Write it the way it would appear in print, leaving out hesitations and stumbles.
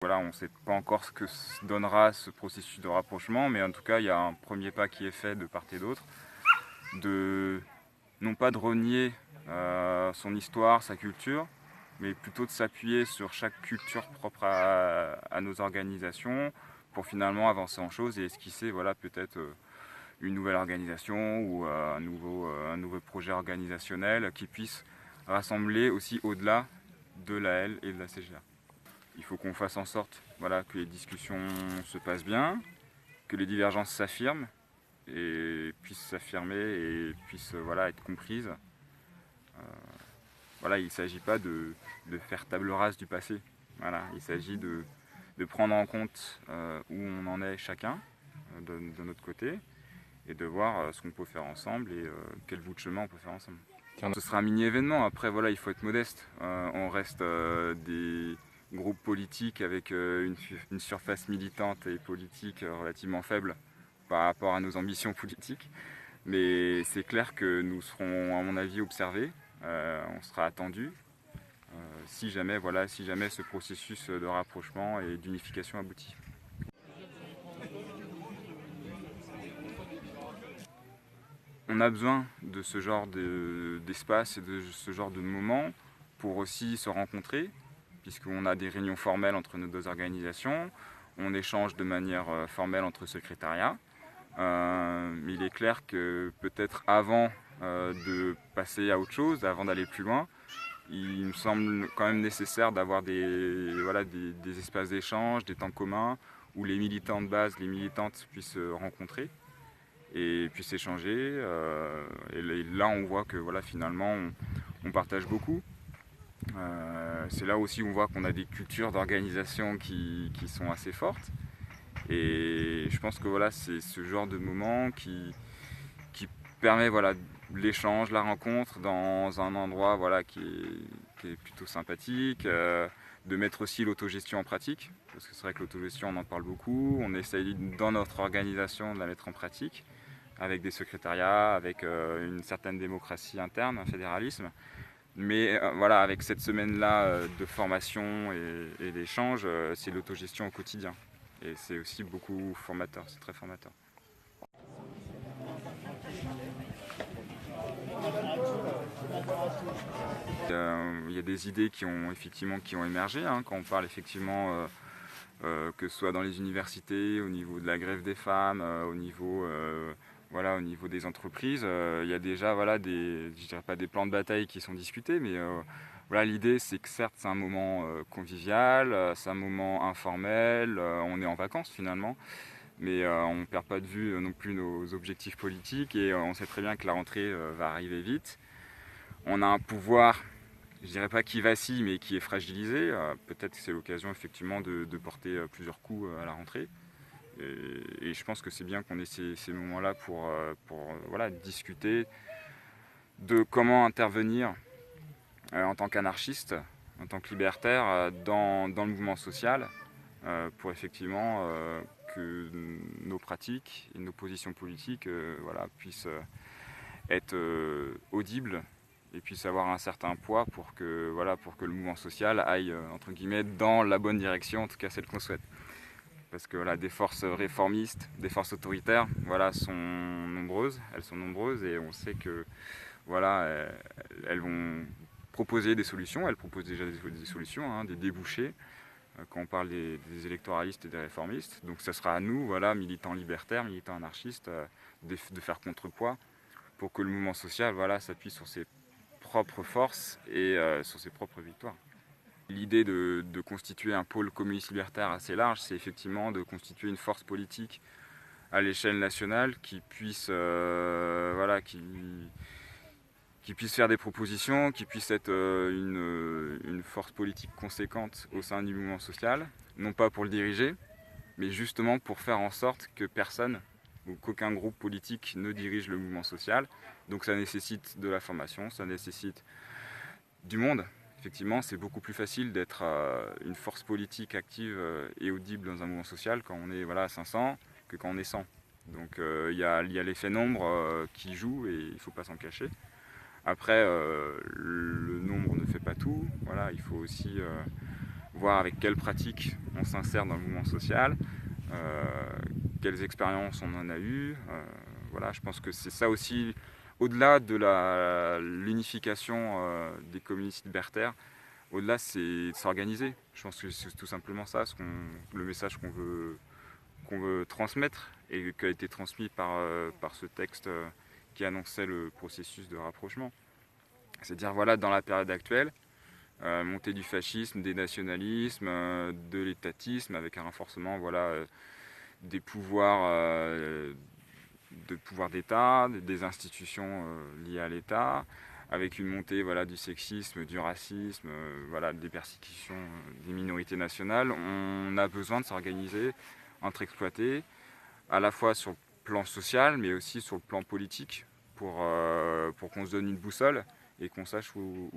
Voilà, on ne sait pas encore ce que donnera ce processus de rapprochement, mais en tout cas, il y a un premier pas qui est fait de part et d'autre, non pas de renier son histoire, sa culture, mais plutôt de s'appuyer sur chaque culture propre à nos organisations pour finalement avancer en choses et esquisser voilà, peut-être une nouvelle organisation ou un nouveau projet organisationnel qui puisse rassembler aussi au-delà de l'AL et de la CGA. Il faut qu'on fasse en sorte voilà, que les discussions se passent bien, que les divergences s'affirment et puissent s'affirmer et puissent voilà, être comprises. Voilà, il ne s'agit pas de faire table rase du passé. Voilà, il s'agit de prendre en compte où on en est chacun de notre côté et de voir ce qu'on peut faire ensemble et quel bout de chemin on peut faire ensemble. Ce sera un mini-événement, après voilà, il faut être modeste. On reste des groupes politiques avec une surface militante et politique relativement faible par rapport à nos ambitions politiques. Mais c'est clair que nous serons, à mon avis, observés, on sera attendus si jamais, voilà, si jamais ce processus de rapprochement et d'unification aboutit. On a besoin de ce genre d'espace et de ce genre de moments pour aussi se rencontrer, puisqu'on a des réunions formelles entre nos deux organisations, on échange de manière formelle entre secrétariats. Mais il est clair que peut-être avant de passer à autre chose, avant d'aller plus loin, il me semble quand même nécessaire d'avoir des espaces d'échange, des temps communs, où les militants de base, les militantes puissent se rencontrer et puissent échanger. Et là, on voit que voilà, finalement, on partage beaucoup. C'est là aussi où on voit qu'on a des cultures d'organisation qui sont assez fortes. Et je pense que voilà, c'est ce genre de moment qui permet voilà, l'échange, la rencontre dans un endroit voilà, qui est plutôt sympathique, de mettre aussi l'autogestion en pratique, parce que c'est vrai que l'autogestion on en parle beaucoup, on essaye dans notre organisation de la mettre en pratique, avec des secrétariats, avec une certaine démocratie interne, un fédéralisme. Mais voilà, avec cette semaine-là de formation et d'échange, c'est l'autogestion au quotidien. Et c'est aussi beaucoup formateur, c'est très formateur. Il y a des idées qui ont émergé hein, quand on parle effectivement que ce soit dans les universités, au niveau de la grève des femmes, au niveau des entreprises. Il y a déjà je dirais pas des plans de bataille qui sont discutés, mais voilà, l'idée c'est que certes c'est un moment convivial, c'est un moment informel, on est en vacances finalement, mais on ne perd pas de vue non plus nos objectifs politiques et on sait très bien que la rentrée va arriver vite. On a un pouvoir, je dirais pas qui vacille, mais qui est fragilisé. Peut-être que c'est l'occasion effectivement de porter plusieurs coups à la rentrée. Et je pense que c'est bien qu'on ait ces moments-là pour voilà, discuter de comment intervenir en tant qu'anarchiste, en tant que libertaire dans le mouvement social pour effectivement que nos pratiques et nos positions politiques voilà, puissent être audibles et puissent avoir un certain poids pour que le mouvement social aille entre guillemets dans la bonne direction, en tout cas celle qu'on souhaite. Parce que voilà, des forces réformistes, des forces autoritaires, voilà, sont nombreuses et on sait que voilà, elles vont proposer des solutions, elles proposent déjà des solutions, hein, des débouchés quand on parle des électoralistes et des réformistes. Donc ce sera à nous, voilà, militants libertaires, militants anarchistes, de faire contrepoids pour que le mouvement social voilà, s'appuie sur ses propres forces et sur ses propres victoires. L'idée de constituer un pôle communiste libertaire assez large, c'est effectivement de constituer une force politique à l'échelle nationale qui puisse, qui puisse faire des propositions, qui puisse être une force politique conséquente au sein du mouvement social, non pas pour le diriger, mais justement pour faire en sorte que personne ou qu'aucun groupe politique ne dirige le mouvement social. Donc ça nécessite de la formation, ça nécessite du monde. Effectivement, c'est beaucoup plus facile d'être une force politique active et audible dans un mouvement social quand on est voilà, à 500 que quand on est 100. Donc il y a l'effet nombre qui joue et il ne faut pas s'en cacher. Après, le nombre ne fait pas tout. Voilà, il faut aussi voir avec quelles pratiques on s'insère dans le mouvement social, quelles expériences on en a eues. Voilà, je pense que c'est ça aussi, au-delà de l'unification des communistes libertaires, au-delà c'est de s'organiser. Je pense que c'est tout simplement ça, le message qu'on veut transmettre et qui a été transmis par ce texte qui annonçait le processus de rapprochement. C'est-à-dire, voilà, dans la période actuelle, montée du fascisme, des nationalismes, de l'étatisme, avec un renforcement, voilà, des pouvoirs d'État, des institutions liées à l'État, avec une montée, voilà, du sexisme, du racisme, voilà, des persécutions des minorités nationales. On a besoin de s'organiser entre exploités, à la fois sur le plan social, mais aussi sur le plan politique, pour qu'on se donne une boussole et qu'on sache où